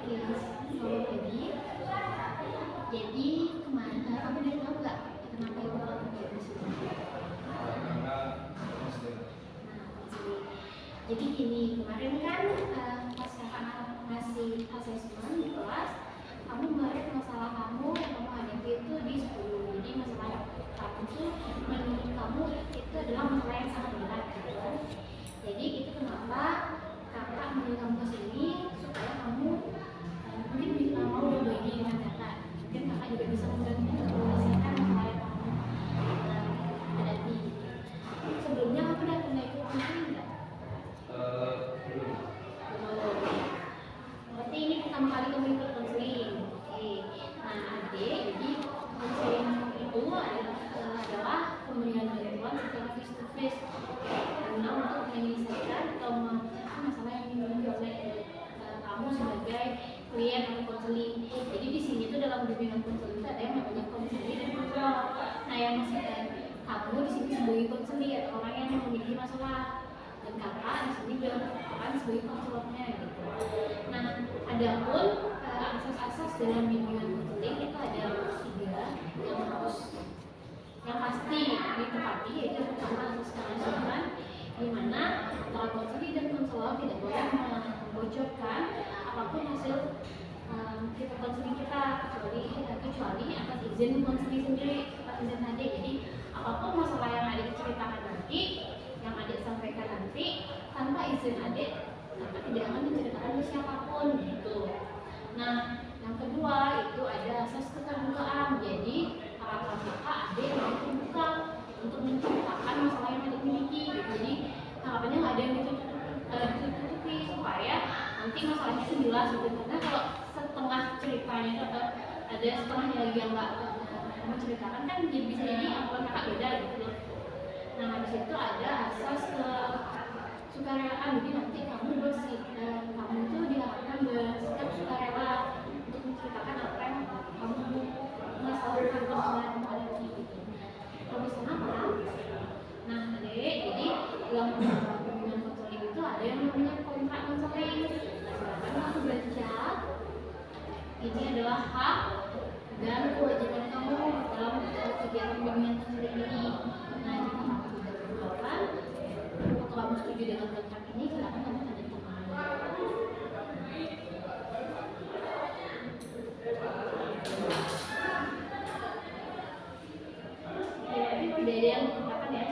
Oke, selamat pagi. Jadi kemarin kamu udah tahu nggak kenapa ibu kamu kayak di sini? Karena Jadi gini, kemarin kan pas kakak ngasih asesmen di kelas, kamu kemarin masalah kamu yang kamu hadapi itu di 10. Jadi masalah kamu tuh menurut kamu itu adalah masalah yang sangat berat gitu kan. Jadi itu kenapa kakak menyuruh kamu ke sini supaya kamu mungkin bisa mau berbagi dengan kakak. Mungkin kakak juga bisa membantu untuk menyelesaikan masalah yang kamu hadapi. Sebelumnya kamu udah pernah ikut konseling nggak? belum. Berarti ini pertama kali kamu ikut konseling. Oke. Nah, adik, jadi konseling itu adalah pemberian bantuan secara face to face guna untuk menyelesaikan atau memecahkan masalah yang dimiliki oleh kamu sebagai klien atau konseling. Jadi di sini tuh dalam bimbingan konseling itu ada yang namanya konseling dan konselor. Nah, yang kamu di sini sebagai konseling atau orang yang memiliki masalah, dan kakak di sini akan sebagai konselornya gitu. Nah, adapun asas-asas dalam bimbingan konseling itu ada 3 yang pasti ditepati, yaitu pertama asas kerahasiaan, di mana antara konseling dan konselor tidak boleh membocorkan apapun hasil kita konseling kita kecuali atas izin konseling sendiri, atas izin adik. Jadi apapun masalah yang adik ceritakan nanti, yang adik sampaikan nanti, tanpa izin adik, kakak tidak akan menceritakan ke siapapun gitu. Nah, yang kedua itu ada asas keterbukaan. Jadi harapan kakak adik mau terbuka untuk menceritakan masalah yang adik miliki gitu. Jadi harapannya nggak ada yang ditutupi supaya nanti masalahnya itu jelas gitu. Karena kalau setengah ceritanya itu ada setengahnya lagi yang nggak kamu ceritakan, kan jadi bisa jadi akuan kakak beda gitu. Nah, di situ ada asas kesukarelaan. Jadi nanti kamu kamu itu diharapkan bersikap sukarela untuk menceritakan apa yang kamu masalahkan dalam menghadapi gitu. Kalau misalnya apa? Nah, adik, jadi dalam bimbingan konseling itu ada yang namanya kontrak konseling. Silakan kamu baca. Ini adalah hak dan kewajiban kamu dalam kegiatan bimbingan konseling ini. Nah, jika kamu tidak berkeberatan atau kamu setuju dengan kontrak ini, silakan kamu tanda tangan. Jadi tidak ada yang berkeberatan ya.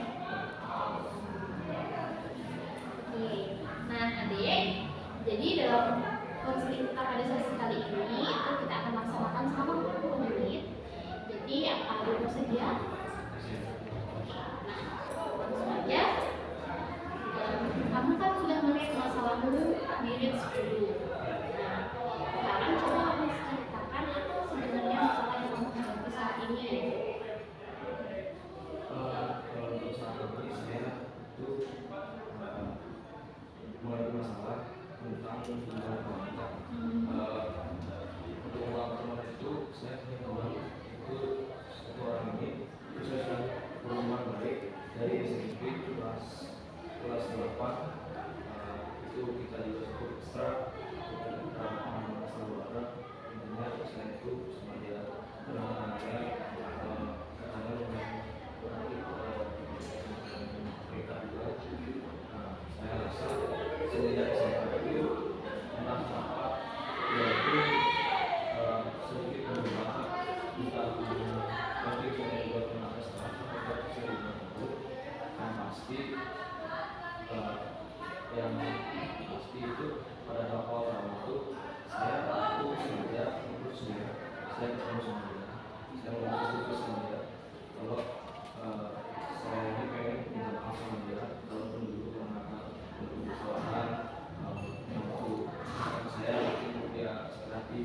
Oke. Nah, adik, jadi dalam konseling kita pada sesi kali ini itu kita akan laksanakan selama 40 menit. Jadi apa dulu saja? Langsung aja. Kamu kan sudah melihat masalahmu di reach dulu. Nah, sekarang coba kamu ceritakan apa sebenarnya masalah yang kamu hadapi saat ini. Kalau untuk saat ini saya itu mulai masalah tentang hubungan wanita. Untuk pengalaman itu saya punya orang itu satu orang ini itu saya sudah berhubungan baik dari SMP kelas 8. Itu kita juga cukup ekstra kita selalu ada intinya saya itu sama dia dengan saya katanya mereka juga. Saya rasa sejak SMA itu entah apa yaitu sedikit berubah kita nanti saya juga pernah sekarang saya juga tahu yang pasti itu pada awal itu saya itu sengaja saya ketemu sama dia, saya mau sama dia kalau saya ini pengen minta sama dia kalaupun dulu karena untuk kesalahan waktu saya mungkin dia sekali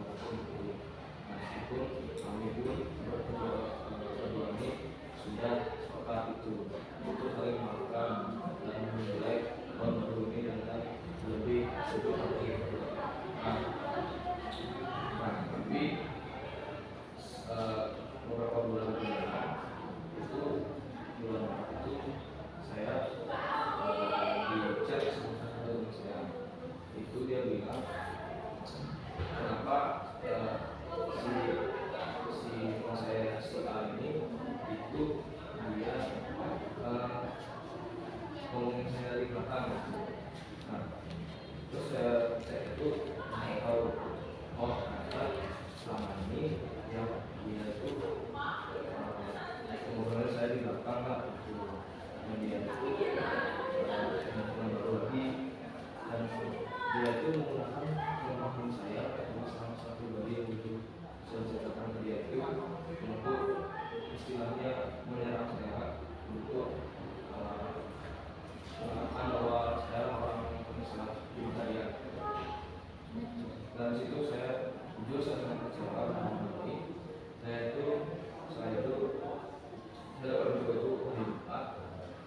meskipun kami pun berdua ini sudah sepakat itu untuk saling memaafkan dan menilai baru ini dengan lebih seperti itu. Tapi beberapa bulan kemudian itu saya di chat sama satu teman saya itu dia bilang Dan situ saya jujur saya sangat kecewa dengan ini. Saya itu saya dapat info itu hari Jumat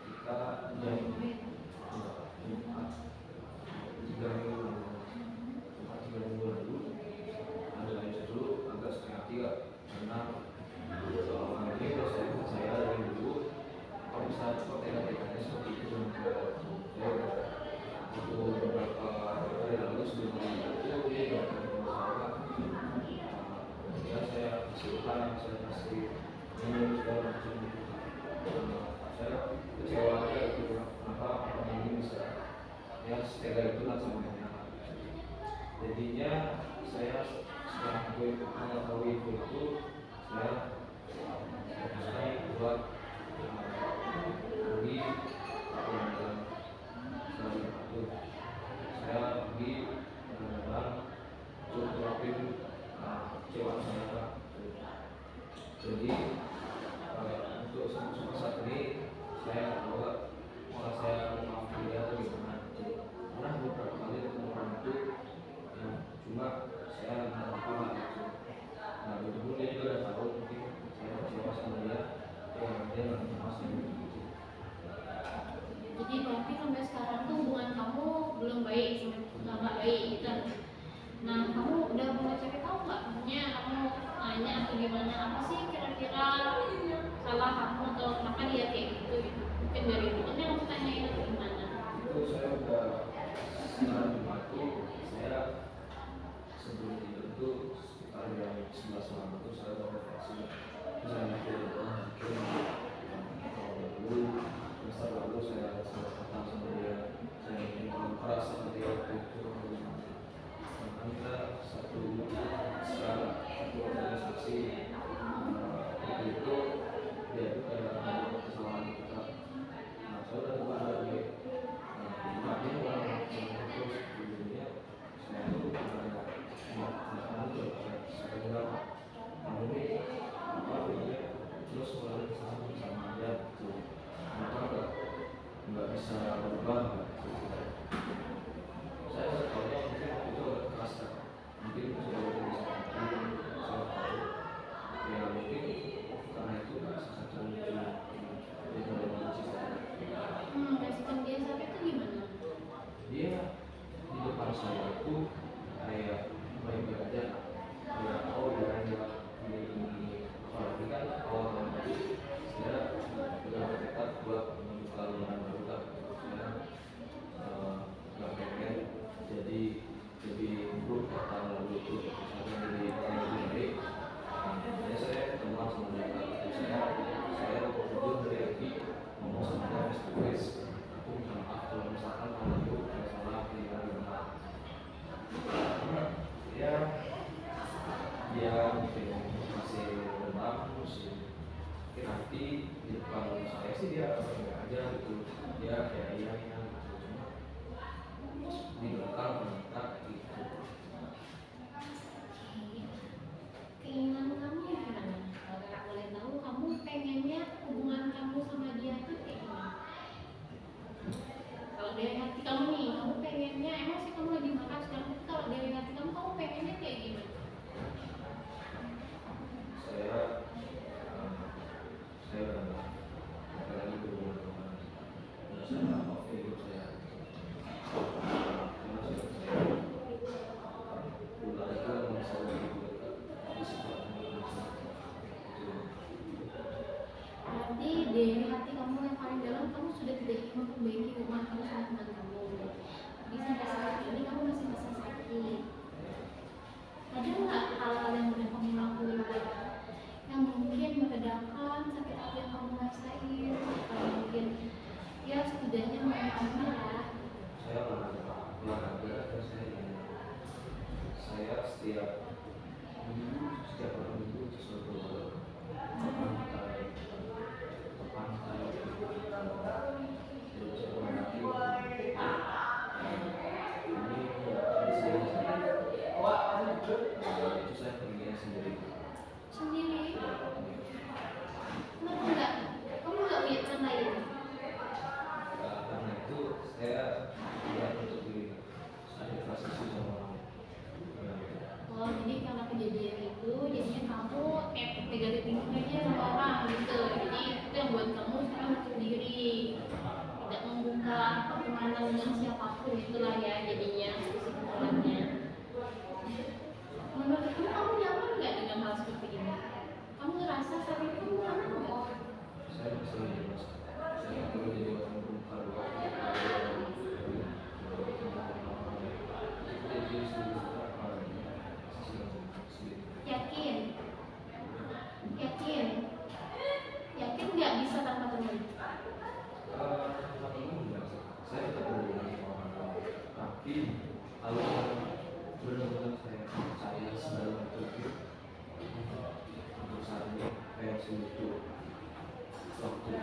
kita jam Jumat 3 minggu lalu ada lain dulu agak setengah 3 karena ini dosen saya dari dulu kalau bisa tega-teganya seperti itu saya untuk beberapa hari lalu sebelum itu dia ya saya kesulitan, saya kasih minum segala macam saya kecewa aja gitu kenapa orang ini bisa ya setega itu lah sama dengan jadinya saya setelah mengetahui itu saya memutuskan buat pergi dalam salah satu saya pergi dalam curhatin kecewaan saya. Jadi untuk sampai saat ini saya bahwa malah saya maafkan dia atau gimana. Karena beberapa kali ketemu orang itu ya, cuma saya nggak apa gitu. Nah begitu dia juga udah tahu mungkin saya kecewa sama dia, ya dia nggak maaf sama gitu. Jadi berarti sampai sekarang tuh hubungan kamu belum baik, sampai nggak baik gitu. Nah kamu udah mulai cari tahu nggak? Maksudnya kamu nanya atau gimana? Apa sih kira-kira salah kamu atau kenapa dia kayak gitu? Mungkin dari dulu kan kamu tanyain atau gimana? Itu saya udah sekarang waktu saya sebelum tidur itu sekitar jam 11 malam itu saya udah refleksi. Saya mikir dulu masa lalu saya salah kata sama dia, saya ingin keras sama dia waktu itu. Kita satu sekarang satu organisasi waktu itu dia itu kayak kesalahan kita. Nah saya udah coba lagi dia orang terus dulunya saya itu ada saya bilang kamu ini apa dia terus mulai sama dia gitu kenapa nggak bisa berubah saya tahu mungkin itu agak keras kan mungkin sudah bisa saya tahu ya mungkin karena itu nggak satu Respon dia sampai itu gimana? dia di depan saya itu kayak baik-baik aja ya oh ya ini apalagi kan awal tahun tadi saya sudah bertekad buat membuka lembaran baru kan saya nggak pengen jadi buruk tahun lalu itu saya jadi orang lebih baik makanya saya kenal sama dia saya jujur dari hati ngomong sama dia face to face aku minta maaf kalau misalkan tahun lalu saya salah gimana ya dia mungkin masih dendam masih mungkin nanti di depan saya sih dia baik aja gitu dia kayak iya gitu cuma di belakang ternyata gitu. Keinginan kamu gimana? Kalau kakak boleh tahu, kamu pengennya hubungan kamu sama dia itu kayak gimana? Kalau dari hati kamu nih, kamu pengennya emang sih kamu lagi marah sekarang, tapi kalau dari hati kamu pengennya kayak gimana? Saya udah nggak lagi berhubungan sama dia. Saya nggak mau hidup saya karena sudah saya bulan itu memang selalu hidup di sifatnya itu. Berarti dari hati kamu yang paling dalam, kamu sudah tidak ingin memperbaiki hubungan kamu sama teman kamu. Tapi sampai saat ini kamu masih merasa sakit. Ada nggak hal-hal yang udah kamu lakuin yang mungkin meredakan sakit hati yang kamu rasain, atau mungkin ya setidaknya mengurangi lah? Saya olahraga dan saya setiap hari minggu selalu ke pantai jadi saya mendaki itu saya pergi sendiri. Kenapa enggak? Kamu nggak punya teman lain? Karena itu saya tidak untuk diri saya transisi sama orang kejadian itu jadinya kamu negatif thinking aja sama orang gitu. Jadi itu yang buat kamu sekarang menutup diri, tidak membuka pertemanan dengan siapapun, itulah ya jadinya kesimpulannya. Menurut kamu nyaman nggak dengan hal seperti ini? Kamu ngerasa saat itu nyaman nggak? Saya masih jelas. Saya perlu jadi orang terbuka dulu. Yakin? Yakin? Yakin nggak bisa tanpa teman? Saya tetap berhubungan sama orang, tapi kalau benar-benar saya percaya sedalam itu untuk saat ini kayak sebutuh waktu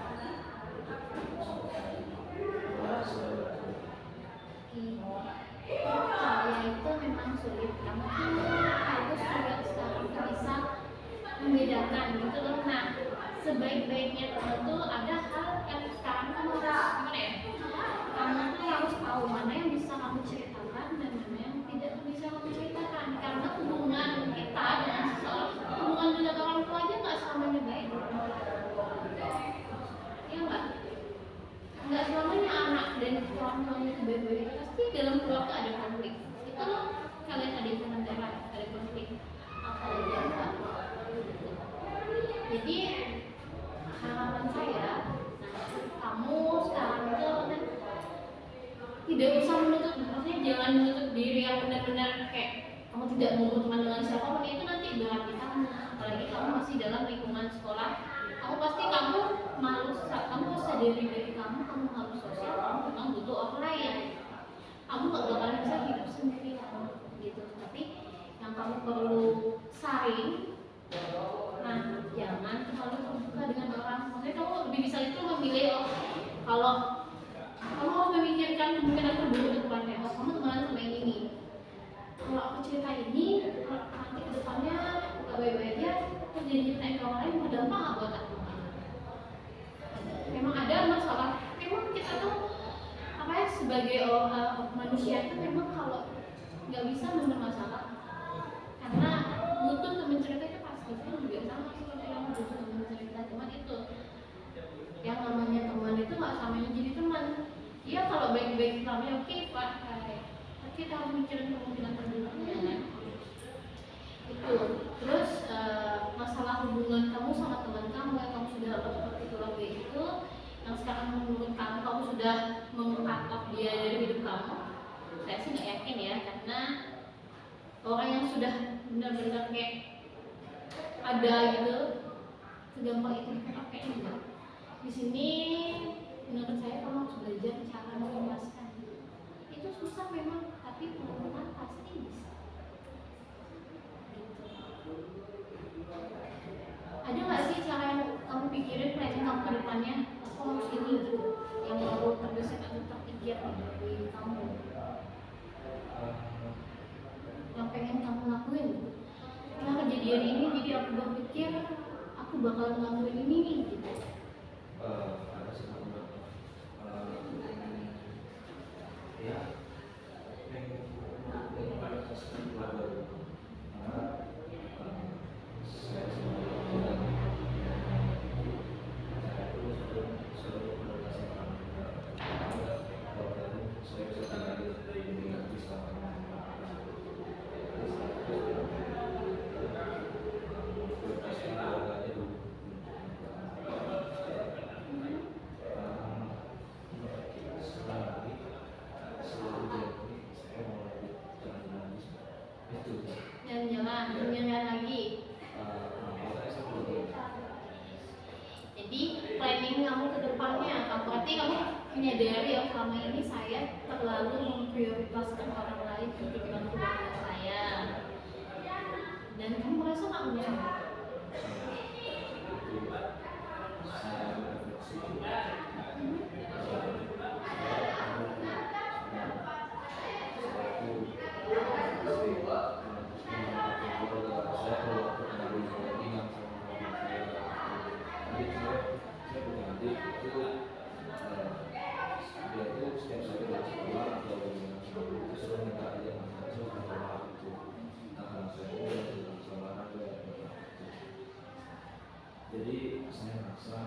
Percaya itu memang sulit, kamu tuh harus juga sekarang tuh bisa membedakan gitu loh. Nah, sebaik-baiknya teman tuh ada hal yang sekarang kamu harus gimana ya? Kamu tuh harus tahu mana yang bisa kamu ceritakan dan mana yang tidak bisa kamu ceritakan. Karena hubungan kita dengan seseorang, hubungan dengan orang tua aja nggak selamanya baik. Iya nggak? Nggak selamanya anak dan orang tuanya itu baik-baik. Pasti dalam keluarga ada konflik. Itu loh kalian ada hubungan darah, ada konflik. Apalagi enggak. Jadi harapan saya, kamu sekarang itu tidak usah menutup, maksudnya jangan menutup diri yang benar-benar kayak kamu tidak mau berteman dengan siapapun, itu nanti berat di kamu. Apalagi kamu masih dalam lingkungan sekolah, kamu malu, kamu sadari diri kamu harus sosial, kamu memang butuh orang lain. Kamu gak bakalan bisa hidup sendiri gitu. Tapi yang kamu perlu saring, nah jangan terlalu terbuka dengan orang. Maksudnya kamu lebih bisa itu memilih, kalau kamu harus memikirkan kemungkinan terburuk ke depannya. Kamu teman sama yang ini, kalau aku cerita ini, nanti ke depannya gak baik-baik aja, terus jadi cerita ke orang lain, berdampak gak buat aku? Memang ada masalah. Memang kita tuh sebagai manusia itu memang kalau nggak bisa menerima masalah, karena butuh teman cerita itu pasti. Saya juga sama seperti yang butuh teman cerita. Cuman itu yang namanya teman itu nggak samanya jadi teman. Iya, kalau baik-baik namanya oke pak, tapi kita harus mikirin kemungkinan terburuknya kan. Itu terus masalah hubungan kamu sama teman kamu yang kamu sudah seperti itu lagi itu, yang sekarang menurut kamu sudah meng-cut off dia dari hidup kamu. Saya sih nggak yakin ya, karena orang yang sudah benar-benar kayak ada gitu segampang itu pakai enggak. Di sini menurut saya kamu harus belajar cara mengikhlaskan. Itu susah memang, tapi pelan-pelan pasti bisa. Ada nggak sih cara yang kamu pikirin planning kamu ke depannya? Aku harus ini gitu, yang baru terbesit atau terpikir dari kamu, yang pengen kamu lakuin gitu. Setelah kejadian ini, jadi aku berpikir aku bakal ngelakuin ini nih gitu. Ada sih ya, jalan lagi. Jadi planning kamu ke depannya, berarti kamu menyadari ya selama ini saya terlalu memprioritaskan orang lain ketimbang keluarga saya, dan kamu merasa nggak menyesal? saya merasa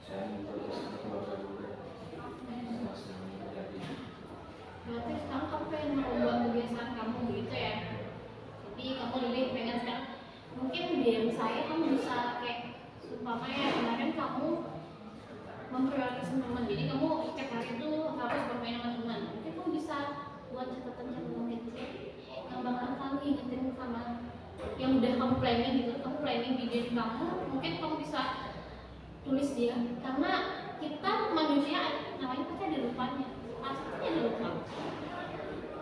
saya memperbaiki keluarga dulu setelah sedang terjadi. Berarti sekarang kamu pengen merubah kebiasaan kamu gitu ya? Jadi kamu lebih pengen sekarang mungkin DM saya kamu bisa kayak umpamanya kemarin kamu memprioritaskan teman, jadi kamu setiap hari itu harus bermain sama teman. Mungkin kamu bisa buat catatan-catatan kecil yang bakalan kamu ingetin sama yang udah kamu planning gitu, kamu planning di diri kamu, mungkin kamu bisa tulis dia, karena kita manusia namanya pasti ada lupanya, pasti ada lupa.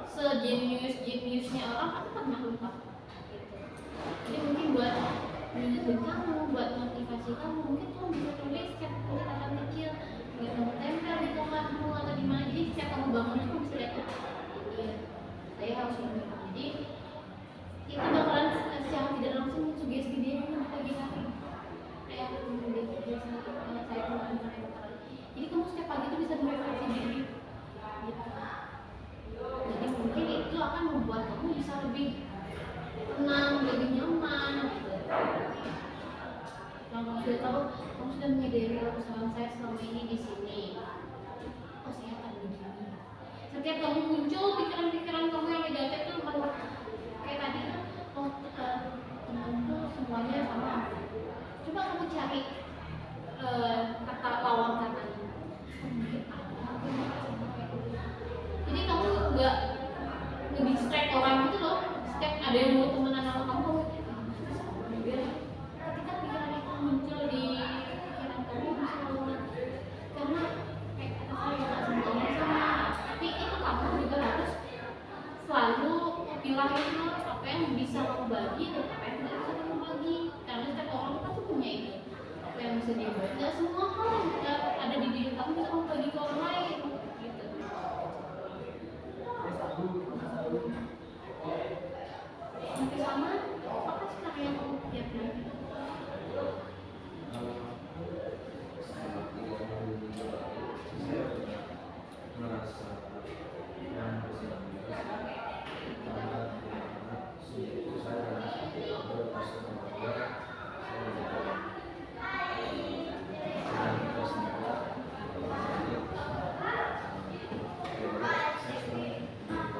Sejeniusnya orang pasti pernah lupa gitu. Jadi mungkin buat mengingatkan kamu, buat motivasi kamu, mungkin kamu bisa tulis catatan kecil yang kamu tempel di kamarmu atau di mana. Jadi setiap kamu bangun itu kamu bisa lihat, iya saya harus ini. Jadi itu bakalan secara tidak langsung sugesti dia di pagi hari. Kayak biasa saya kemarin. Jadi kamu setiap pagi itu bisa merefleksi diri gitu. Jadi mungkin itu akan membuat kamu bisa lebih tenang, lebih nyaman gitu. Kalau kamu sudah tahu, kamu sudah menyadari kesalahan saya selama ini di sini. Oh saya akan begini. Setiap kamu muncul pikiran-pikiran kamu yang negatif itu malah kayak tadi kan, oh temanku semuanya sama. Coba kamu cari kata lawan katanya. Jadi kamu nggak nge-distract orang gitu loh. Setiap ada yang mau temenan sama kamu biar ketika pikiran itu muncul di pikiran kamu bisa lawan. Karena kayak kata saya nggak semua orang sama, tapi itu kamu juga harus selalu pilahin apa yang bisa kamu bagi dan apa yang nggak bisa kamu bagi. Karena setiap orang pasti punya itu apa yang bisa dia bagi. Nggak semua hal yang ada di diri kamu bisa kamu bagi ke orang lain gitu. Sampai sama apa sekarang yang kamu pikirkan? Selama 3 minggu saya merasa yang bersenang karena sejak itu saya berpas keluarga saya menjaga dan kita semua saya senang di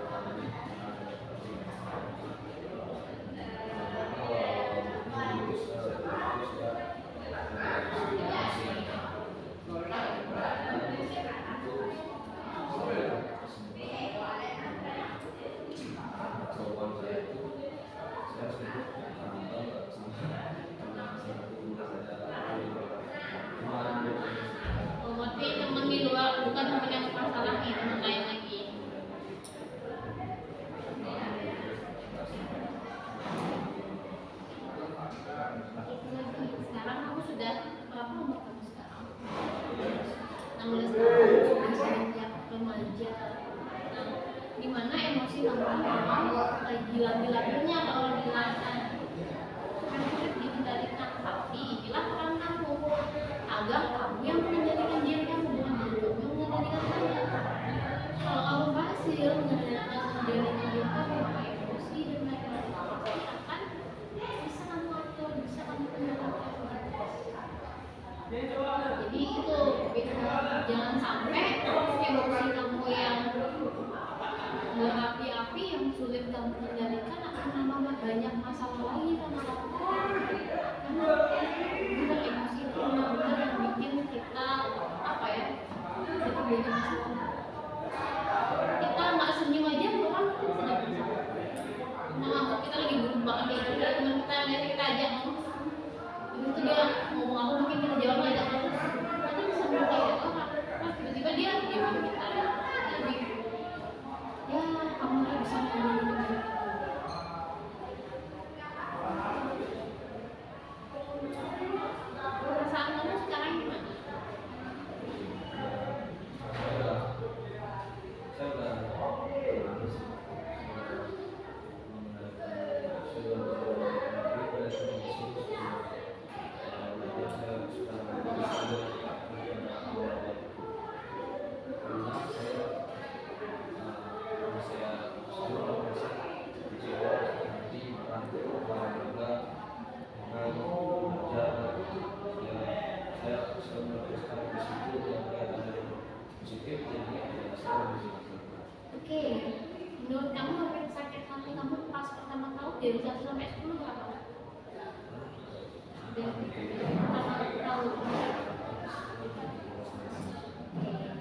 kota ini Oh, berarti teman di luar bukan teman yang mempermasalahi, teman lain lagi. Itu lagi. Sekarang kamu sudah berapa umur kamu sekarang? 16 tahun, sudah sejak remaja. Nah, dimana emosi kamu memang lagi gila-gilanya kalau dilakukan. Kan sulit dikendalikan, tapi inilah peran kamu agar kamu yang mengendalikan diri kamu, bukan diri kamu yang mengendalikan kamu. Kalau kamu berhasil mengendalikan diri kamu, maka emosi dan lain-lain pasti akan bisa kamu atur, bisa kamu kendalikan. Jadi itu jangan sampai emosi kamu yang berapi-api yang sulit kamu kendalikan akan menambah banyak masalah lagi sama kamu. Karena benar emosi itu benar-benar yang bikin kita apa ya, kita banyak masalah. Kita nggak senyum aja bukan kita sedang masalah. Nah, kita lagi buruk banget ya, udah teman kita lihat kita aja ngomong, itu dia ngomong apa mungkin kita jawab aja terus, nanti bisa berubah ya orang. Nah tiba-tiba dia diam kita, jadi ya kamu harus bisa mengendalikan. Perasaan kamu sekarang gimana? dari 1 sampai 10 berapa? Tahu.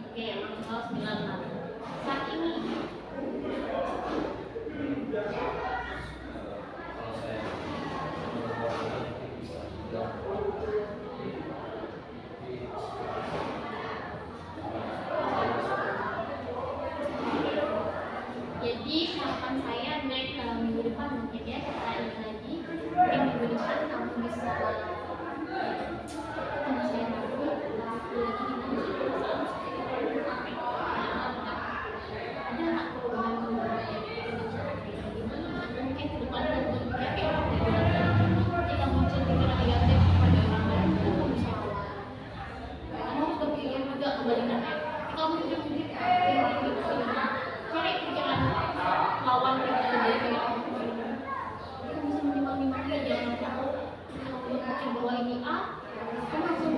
Oke, maksimal 9 lah. Saat ini Kalau saya bisa juga jadi harapan saya naik minggu depan mungkin ya kita ini lagi mungkin minggu depan kamu bisa ketemu saya lagi ada nggak perubahan yang gimana mungkin ke depan ketika muncul pikiran negatif pada orang lain kamu bisa lawan kamu harus berpikir juga kebalikannya kamu tidak mungkin cari pikiran lawan pikiran dia kayak kamu bisa menimbang-nimbang dia jangan kamu pikir bahwa ini A kamu langsung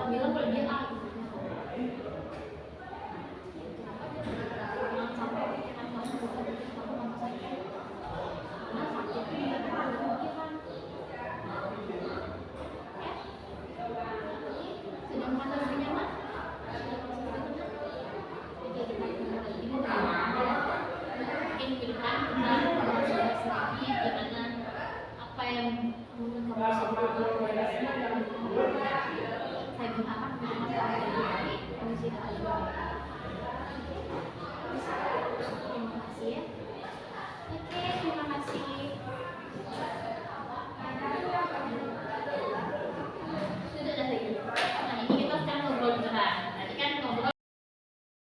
bilang kalau dia A gitu jangan sampai pikiran kamu bukan kamu saja karena sakit itu dia ada pikiran ya sedang merasa lebih nyaman jadi kita ketemu lagi mungkin ke depan kita bahas lagi gimana apa yang menurut kamu bisa dilakukan dari sini dan saya berharap memang kami kondisi